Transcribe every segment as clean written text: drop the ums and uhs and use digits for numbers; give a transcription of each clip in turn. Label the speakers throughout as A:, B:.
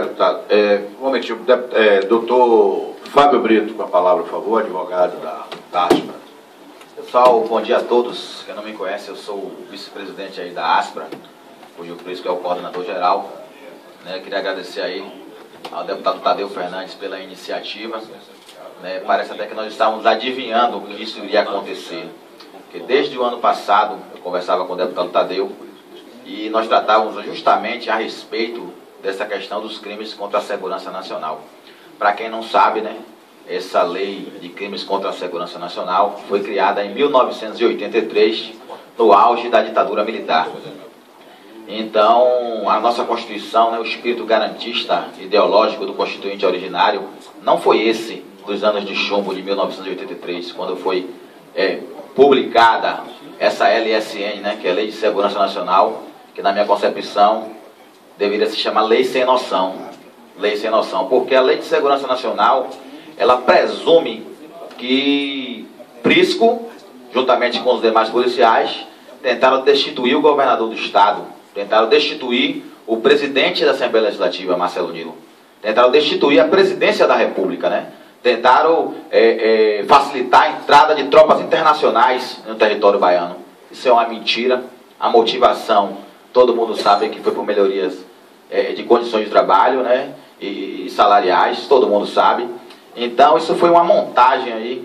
A: Deputado. Um momentinho, doutor Fábio Brito, com a palavra, por favor, advogado da Aspra.
B: Pessoal, bom dia a todos. Quem não me conhece, eu sou o vice-presidente aí da Aspra, cujo Prisco é o coordenador geral. Queria agradecer aí ao deputado Tadeu Fernandes pela iniciativa. Parece até que nós estávamos adivinhando que isso iria acontecer. Porque desde o ano passado, eu conversava com o deputado Tadeu e nós tratávamos justamente a respeito dessa questão dos crimes contra a segurança nacional. Para quem não sabe, essa lei de crimes contra a segurança nacional foi criada em 1983, no auge da ditadura militar. Então, a nossa Constituição, o espírito garantista ideológico do Constituinte originário, não foi esse dos anos de chumbo de 1983, quando foi publicada essa LSN, que é a Lei de Segurança Nacional, que na minha concepção deveria se chamar Lei Sem Noção. Lei Sem Noção, porque a Lei de Segurança Nacional, ela presume que Prisco, juntamente com os demais policiais, tentaram destituir o governador do Estado, tentaram destituir o presidente da Assembleia Legislativa, Marcelo Nilo, tentaram destituir a presidência da República, tentaram facilitar a entrada de tropas internacionais no território baiano. Isso é uma mentira. A motivação, todo mundo sabe que foi por melhorias de condições de trabalho, e salariais, todo mundo sabe. Então, isso foi uma montagem aí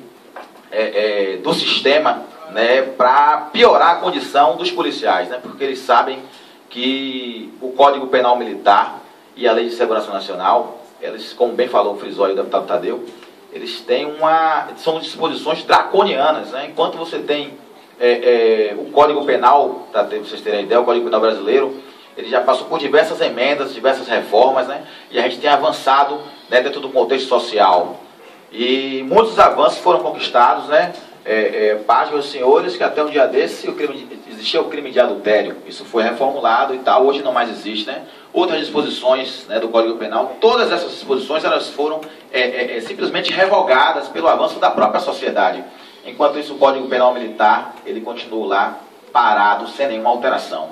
B: do sistema, para piorar a condição dos policiais, porque eles sabem que o Código Penal Militar e a Lei de Segurança Nacional, eles, como bem falou, frisou aí o deputado Tadeu, eles têm são disposições draconianas, enquanto você tem o Código Penal, para vocês terem ideia, o Código Penal brasileiro, ele já passou por diversas emendas, diversas reformas, e a gente tem avançado dentro do contexto social. E muitos avanços foram conquistados, Pasmem os senhores, que até um dia desse existia o crime de adultério. Isso foi reformulado e tal, hoje não mais existe, Outras disposições do Código Penal, todas essas disposições elas foram simplesmente revogadas pelo avanço da própria sociedade. Enquanto isso, o Código Penal Militar, ele continua lá parado, sem nenhuma alteração.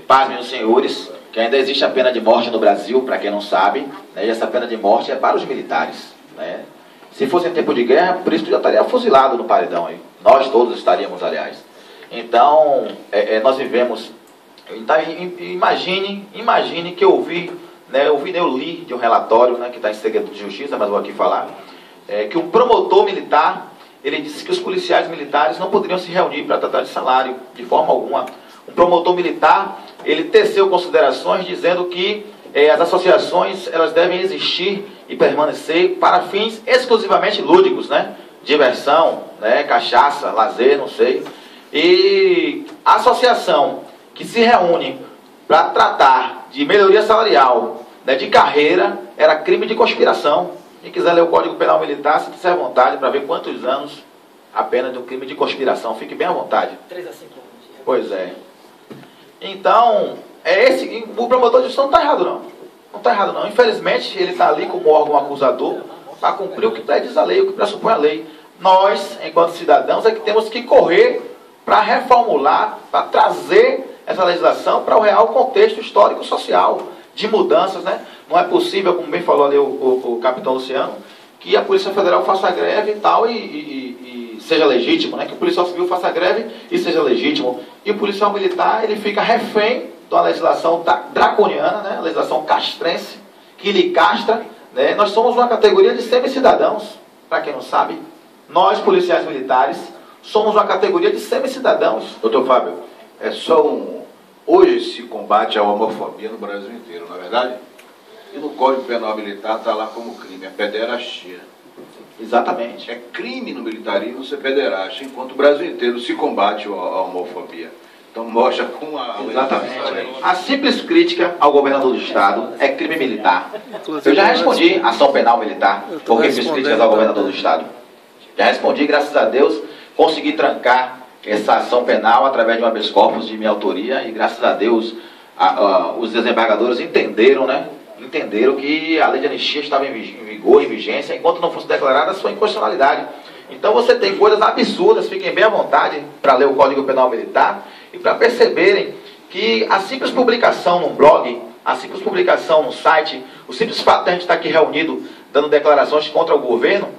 B: Pasmem os senhores, que ainda existe a pena de morte no Brasil, para quem não sabe, e essa pena de morte é para os militares. Se fosse em tempo de guerra, por isso já estaria fuzilado no paredão aí. Nós todos estaríamos, aliás. Então, nós vivemos. Então, imagine que eu li de um relatório, que está em segredo de justiça, mas vou aqui falar, que um promotor militar, ele disse que os policiais militares não poderiam se reunir para tratar de salário, de forma alguma. Um promotor militar, ele teceu considerações dizendo que as associações, elas devem existir e permanecer para fins exclusivamente lúdicos, diversão, cachaça, lazer, não sei. E a associação que se reúne para tratar de melhoria salarial, de carreira, era crime de conspiração. Quem quiser ler o Código Penal Militar, se quiser à vontade para ver quantos anos a pena de um crime de conspiração. Fique bem à vontade.
C: 3 a 5 anos.
B: Pois é. Então, o promotor de justiça não está errado, não. Não está errado, não. Infelizmente, ele está ali como órgão acusador para cumprir o que prediz a lei, o que pressupõe a lei. Nós, enquanto cidadãos, é que temos que correr para reformular, para trazer essa legislação para o real contexto histórico-social de mudanças, Não é possível, como bem falou ali o capitão Luciano, que a Polícia Federal faça greve e tal e seja legítimo, que o policial civil faça greve e seja legítimo. E o policial militar, ele fica refém de uma legislação draconiana, a legislação castrense, que lhe castra. Nós somos uma categoria de semi-cidadãos, para quem não sabe. Nós, policiais militares, somos uma categoria de semi-cidadãos.
A: Doutor Fábio, hoje se combate a homofobia no Brasil inteiro, não é verdade? E no Código Penal Militar está lá como crime, a pederastia.
B: Exatamente.
A: É crime no militarismo ser pederasta, enquanto o Brasil inteiro se combate a homofobia. Então mostra como a...
B: Exatamente. A simples crítica ao governador do Estado é crime militar. Eu já respondi ação penal militar, porque fiz críticas ao governador do Estado. Já respondi, graças a Deus, consegui trancar essa ação penal através de um habeas corpus de minha autoria e graças a Deus os desembargadores entenderam, entenderam que a lei de anistia estava em vigor, em vigência, enquanto não fosse declarada a sua inconstitucionalidade. Então você tem coisas absurdas, fiquem bem à vontade para ler o Código Penal Militar e para perceberem que a simples publicação num blog a simples publicação no site, o simples fato de a gente estar aqui reunido, dando declarações contra o governo,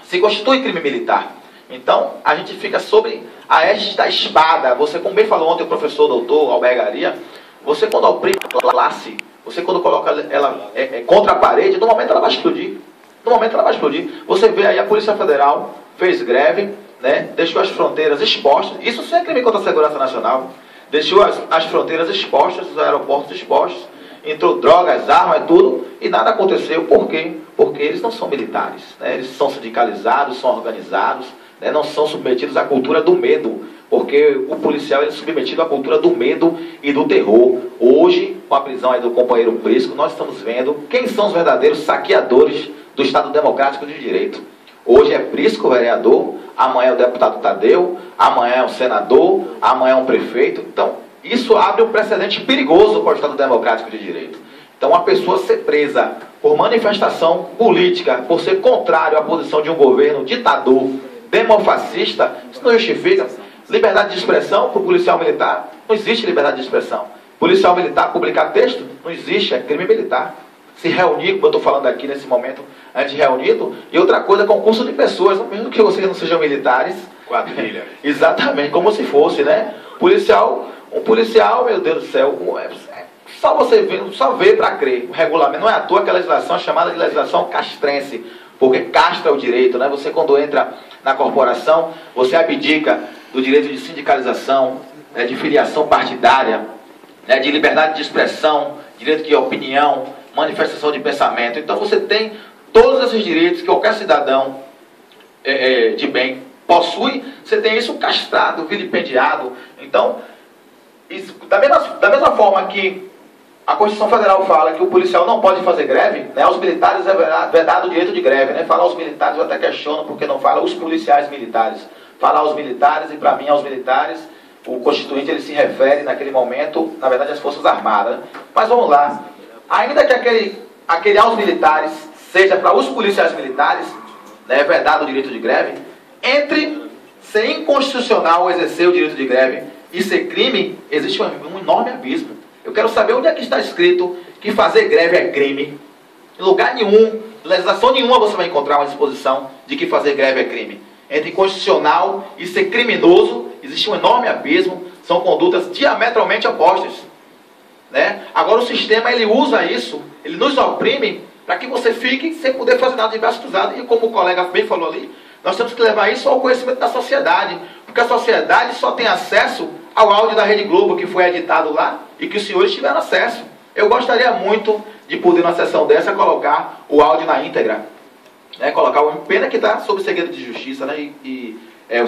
B: se constitui crime militar. Então, a gente fica sobre a égide da espada. Você, como bem falou ontem o professor doutor Albergaria, você quando oprime a classe, você quando coloca ela contra a parede, no momento ela vai explodir. No momento ela vai explodir. Você vê aí a Polícia Federal fez greve, né, deixou as fronteiras expostas. Isso sim é crime contra a segurança nacional. Deixou as fronteiras expostas, os aeroportos expostos. Entrou drogas, armas, tudo, e nada aconteceu. Por quê? Porque eles não são militares, né? Eles são sindicalizados, são organizados, né? Não são submetidos à cultura do medo, porque o policial é submetido à cultura do medo e do terror. Hoje, com a prisão aí do companheiro Prisco, nós estamos vendo quem são os verdadeiros saqueadores do Estado Democrático de Direito. Hoje é Prisco, o vereador, amanhã é o deputado Tadeu, amanhã é um senador, amanhã é um prefeito. Então, isso abre um precedente perigoso para o Estado Democrático de Direito. Então, uma pessoa ser presa por manifestação política, por ser contrário à posição de um governo ditador, demofascista, isso não justifica. Liberdade de expressão para o policial militar, não existe liberdade de expressão. Policial militar publicar texto, não existe, é crime militar. Se reunir, como eu estou falando aqui nesse momento, antes reunido, e outra coisa, concurso de pessoas, mesmo que vocês não sejam militares.
A: Quadrilha.
B: Exatamente, como se fosse, né? Um policial, meu Deus do céu, só você vê, só vê para crer. O regulamento, não é à toa que a legislação é chamada de legislação castrense, porque castra o direito, né? Você quando entra na corporação, você abdica do direito de sindicalização, né, de filiação partidária, né, de liberdade de expressão, direito de opinião, manifestação de pensamento. Então você tem todos esses direitos que qualquer cidadão de bem possui, você tem isso castrado, vilipendiado. Então, isso, da mesma forma que a Constituição Federal fala que o policial não pode fazer greve, né, aos militares é vedado o direito de greve, né? Falar aos militares, eu até questiono porque não fala os policiais militares. Falar aos militares, e para mim, aos militares, o Constituinte ele se refere naquele momento, na verdade, às Forças Armadas. Né? Mas vamos lá. Ainda que aquele aos militares seja para os policiais militares, né, vedado o direito de greve, entre ser inconstitucional exercer o direito de greve e ser crime, existe um enorme abismo. Eu quero saber onde é que está escrito que fazer greve é crime. Em lugar nenhum, legislação nenhuma você vai encontrar uma disposição de que fazer greve é crime. Entre inconstitucional e ser criminoso, existe um enorme abismo, são condutas diametralmente opostas. Né? Agora o sistema ele usa isso, ele nos oprime para que você fique sem poder fazer nada de braço cruzado. E como o colega bem falou ali, nós temos que levar isso ao conhecimento da sociedade, porque a sociedade só tem acesso ao áudio da Rede Globo que foi editado lá e que os senhores tiveram acesso. Eu gostaria muito de poder, numa sessão dessa, colocar o áudio na íntegra. Né? Colocar uma pena que está sob segredo de justiça, né?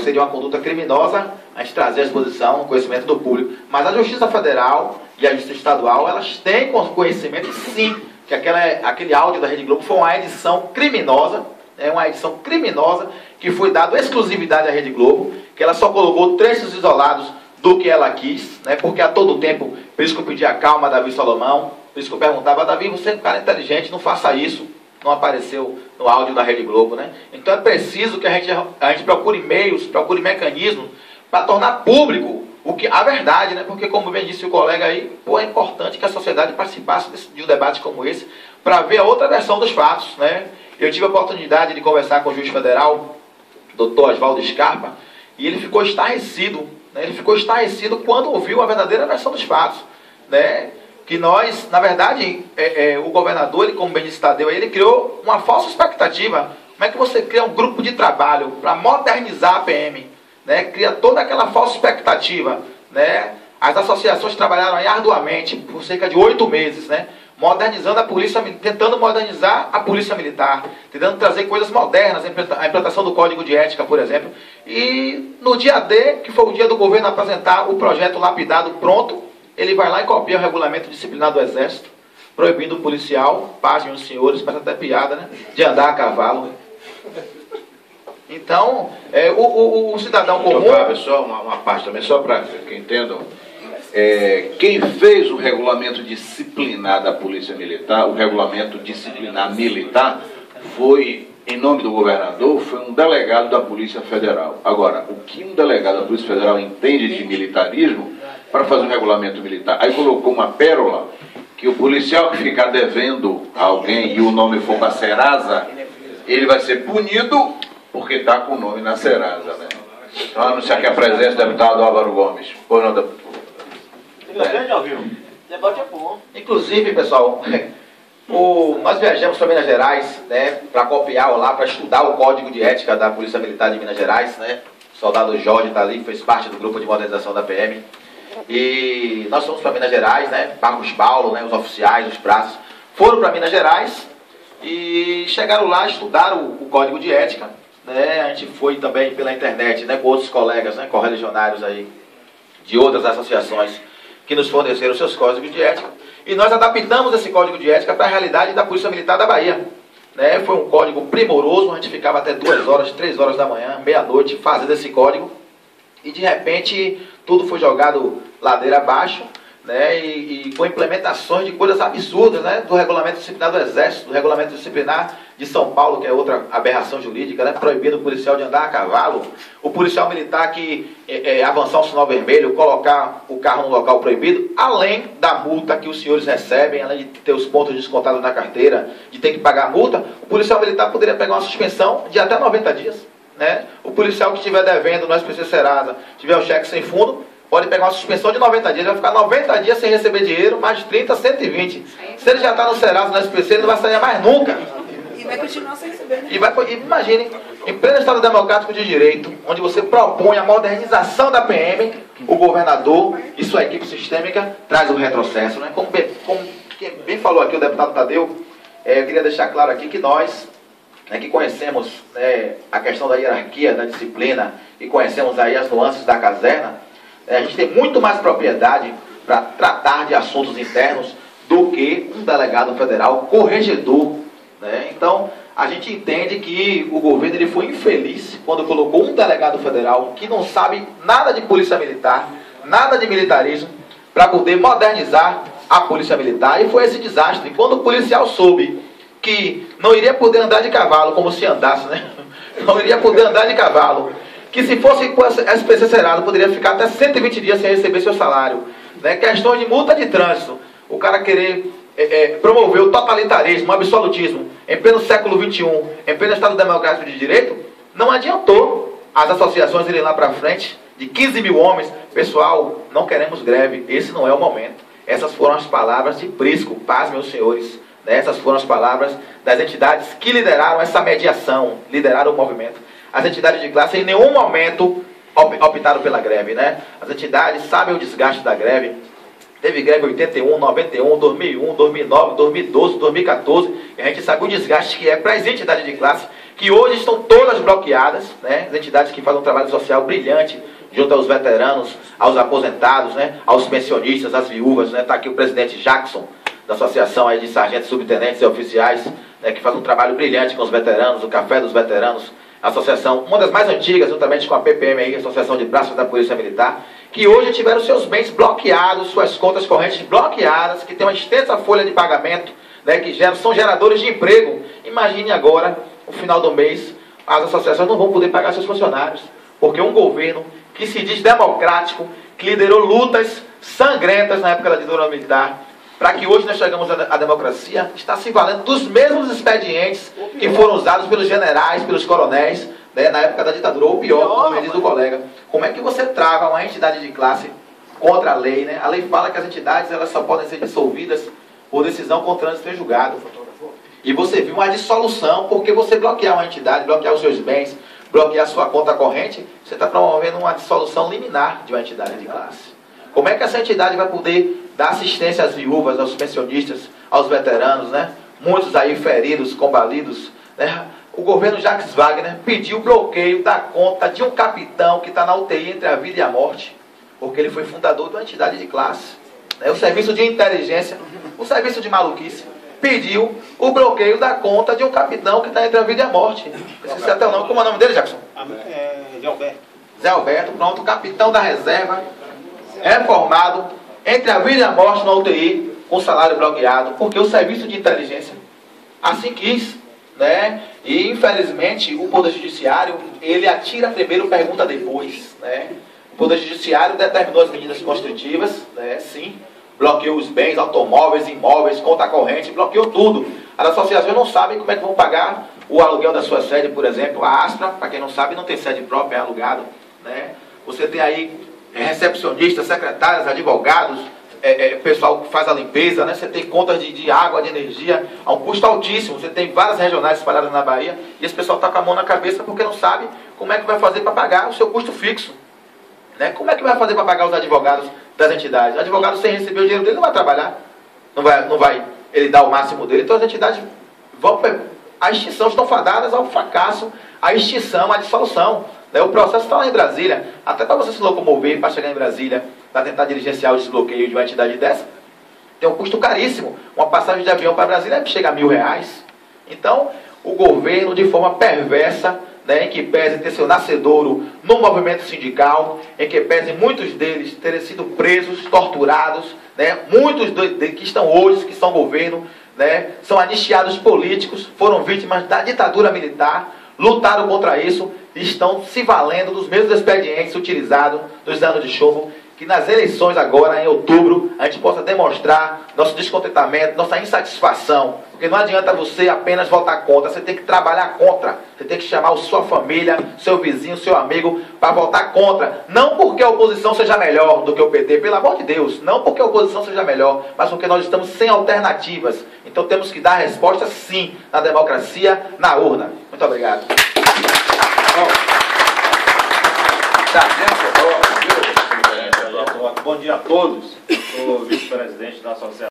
B: Seria uma conduta criminosa a gente trazer à exposição, o conhecimento do público. Mas a Justiça Federal e a Justiça Estadual, elas têm conhecimento, sim, que aquele áudio da Rede Globo foi uma edição criminosa, uma edição criminosa, que foi dada exclusividade à Rede Globo, que ela só colocou trechos isolados do que ela quis, né? Porque a todo tempo, por isso que eu pedi a calma a Davi Salomão, por isso que eu perguntava, Davi, você é um cara inteligente, não faça isso. Não apareceu no áudio da Rede Globo, né? Então é preciso que a gente procure meios, procure mecanismos para tornar público a verdade, né? Porque, como bem disse o colega aí, é importante que a sociedade participasse de um debate como esse para ver a outra versão dos fatos, né? Eu tive a oportunidade de conversar com o juiz federal, doutor Oswaldo Scarpa, e ele ficou estarrecido, né? Ele ficou estarrecido quando ouviu a verdadeira versão dos fatos, né? Que nós, na verdade, o governador, ele, como bem disse Tadeu, ele criou uma falsa expectativa. Como é que você cria um grupo de trabalho para modernizar a PM? Né? Cria toda aquela falsa expectativa. Né? As associações trabalharam aí arduamente por cerca de 8 meses, né? Modernizando a polícia, tentando modernizar a polícia militar, tentando trazer coisas modernas, a implantação do Código de Ética, por exemplo. E no dia D, que foi o dia do governo apresentar o projeto lapidado pronto, ele vai lá e copia o regulamento disciplinar do Exército, proibindo o policial, pasmem os senhores, faz até piada, né? De andar a cavalo. Então, o cidadão comum...
A: Só uma parte também, só para que entendam. Quem fez o regulamento disciplinar da Polícia Militar, o regulamento disciplinar militar, foi, em nome do governador, foi um delegado da Polícia Federal. Agora, o que um delegado da Polícia Federal entende de militarismo para fazer um regulamento militar? Aí colocou uma pérola que o policial que ficar devendo a alguém e o nome for para a Serasa, ele vai ser punido porque está com o nome na Serasa, né? Então, anunciar aqui a presença do deputado Álvaro Gomes. Pois não, deputado?
B: Inclusive, pessoal, nós viajamos para Minas Gerais, né, para copiar lá, para estudar o Código de Ética da Polícia Militar de Minas Gerais, né? O soldado Jorge está ali, fez parte do grupo de modernização da PM. E nós fomos para Minas Gerais, né? Marcos Paulo, né, os oficiais, os braços, foram para Minas Gerais e chegaram lá, estudaram o Código de Ética, né? A gente foi também pela internet, né, com outros colegas, né, correligionários aí de outras associações que nos forneceram seus códigos de ética, e nós adaptamos esse código de ética para a realidade da Polícia Militar da Bahia, né? Foi um código primoroso, a gente ficava até 2 horas, 3 horas da manhã, meia-noite, fazendo esse código, e de repente tudo foi jogado ladeira abaixo, né? E com implementações de coisas absurdas, né? Do regulamento disciplinar do Exército, do regulamento disciplinar de São Paulo, que é outra aberração jurídica, né? Proibindo o policial de andar a cavalo, o policial militar que avançar um sinal vermelho, colocar o carro no local proibido, além da multa que os senhores recebem, além de ter os pontos descontados na carteira, de ter que pagar a multa, o policial militar poderia pegar uma suspensão de até 90 dias, né? O policial que estiver devendo no SPC Serasa, tiver o cheque sem fundo, pode pegar uma suspensão de 90 dias, ele vai ficar 90 dias sem receber dinheiro, mais 30, 120. Se ele já está no Serasa, no SPC, ele não vai sair mais nunca.
C: E vai continuar sem receber, né?
B: Imagine, em pleno Estado Democrático de Direito, onde você propõe a modernização da PM, o governador e sua equipe sistêmica traz o retrocesso, né? Como bem falou aqui o deputado Tadeu, eu queria deixar claro aqui que nós, né, que conhecemos, né, a questão da hierarquia, da disciplina, e conhecemos aí as nuances da caserna, a gente tem muito mais propriedade para tratar de assuntos internos do que um delegado federal corregedor, né? Então, a gente entende que o governo ele foi infeliz quando colocou um delegado federal que não sabe nada de polícia militar, nada de militarismo, para poder modernizar a polícia militar, e foi esse desastre. E quando o policial soube que não iria poder andar de cavalo como se andasse, né? Não iria poder andar de cavalo, que se fosse com SPC Serasa, poderia ficar até 120 dias sem receber seu salário, né? Questões de multa de trânsito, o cara querer promover o totalitarismo, o absolutismo, em pleno século XXI, em pleno Estado Democrático de Direito, não adiantou as associações irem lá para frente, de 15 mil homens, pessoal, não queremos greve, esse não é o momento. Essas foram as palavras de Prisco, paz, meus senhores, né? Essas foram as palavras das entidades que lideraram essa mediação, lideraram o movimento. As entidades de classe em nenhum momento optaram pela greve, né? As entidades sabem o desgaste da greve. Teve greve em 81, 91, 2001, 2009, 2012, 2014. E a gente sabe o desgaste que é para as entidades de classe, que hoje estão todas bloqueadas, né? As entidades que fazem um trabalho social brilhante, junto aos veteranos, aos aposentados, né? Aos pensionistas, às viúvas, né? Está aqui o presidente Jackson, da Associação aí de Sargentos, Subtenentes e Oficiais, né? Que faz um trabalho brilhante com os veteranos, o Café dos Veteranos, a associação, uma das mais antigas, juntamente com a PPM, aí, a Associação de Braços da Polícia Militar, que hoje tiveram seus bens bloqueados, suas contas correntes bloqueadas, que tem uma extensa folha de pagamento, né, que são geradores de emprego. Imagine agora, no final do mês, as associações não vão poder pagar seus funcionários, porque um governo que se diz democrático, que liderou lutas sangrentas na época da ditadura militar, para que hoje nós chegamos à democracia, está se valendo dos mesmos expedientes que foram usados pelos generais, pelos coronéis, né, na época da ditadura, ou pior, como diz o colega. Como é que você trava uma entidade de classe contra a lei, né? A lei fala que as entidades elas só podem ser dissolvidas por decisão com trânsito em julgado. E você viu uma dissolução, porque você bloquear uma entidade, bloquear os seus bens, bloquear a sua conta corrente, você está promovendo uma dissolução liminar de uma entidade de classe. Como é que essa entidade vai poder dar assistência às viúvas, aos pensionistas, aos veteranos, né? Muitos aí feridos, combalidos, né? O governo Jacques Wagner pediu bloqueio da conta de um capitão que está na UTI entre a vida e a morte, porque ele foi fundador de uma entidade de classe, né? O serviço de inteligência, o serviço de maluquice, pediu o bloqueio da conta de um capitão que está entre a vida e a morte. Esqueci até o nome. Como é o nome dele, Jackson?
D: Zé Alberto.
B: Zé Alberto, pronto, capitão da reserva, reformado, entre a vida e a morte na UTI, com salário bloqueado, porque o serviço de inteligência assim quis, né? E infelizmente o Poder Judiciário, ele atira primeiro, pergunta depois, né? O Poder Judiciário determinou as medidas constritivas, né? Sim, bloqueou os bens, automóveis, imóveis, conta corrente, bloqueou tudo. As associações não sabem como é que vão pagar o aluguel da sua sede, por exemplo. A Astra, para quem não sabe, não tem sede própria, é alugado, né? Você tem aí recepcionistas, secretárias, advogados, pessoal que faz a limpeza, né? Você tem contas de água, de energia, a um custo altíssimo. Você tem várias regionais espalhadas na Bahia e esse pessoal está com a mão na cabeça porque não sabe como é que vai fazer para pagar o seu custo fixo, né? Como é que vai fazer para pagar os advogados das entidades? O advogado, sem receber o dinheiro dele, não vai trabalhar, não vai ele dar o máximo dele. Então as entidades vão à extinção, estão fadadas ao fracasso, à extinção, à dissolução. O processo está lá em Brasília. Até para você se locomover, para chegar em Brasília, para tentar diligenciar o desbloqueio de uma entidade dessa, tem um custo caríssimo. Uma passagem de avião para Brasília chega a R$1.000. Então, o governo, de forma perversa, né, em que pese ter seu nascedouro no movimento sindical, em que pese muitos deles terem sido presos, torturados, né, muitos que estão hoje, que são governo, né, são anistiados políticos, foram vítimas da ditadura militar, lutaram contra isso e estão se valendo dos mesmos expedientes utilizados nos anos de chumbo, que nas eleições agora, em outubro, a gente possa demonstrar nosso descontentamento, nossa insatisfação. Porque não adianta você apenas votar contra, você tem que trabalhar contra. Você tem que chamar a sua família, seu vizinho, seu amigo, para votar contra. Não porque a oposição seja melhor do que o PT, pelo amor de Deus. Não porque a oposição seja melhor, mas porque nós estamos sem alternativas. Então temos que dar resposta, sim, na democracia, na urna. Muito obrigado.
D: Bom dia a todos. Sou vice-presidente da Associação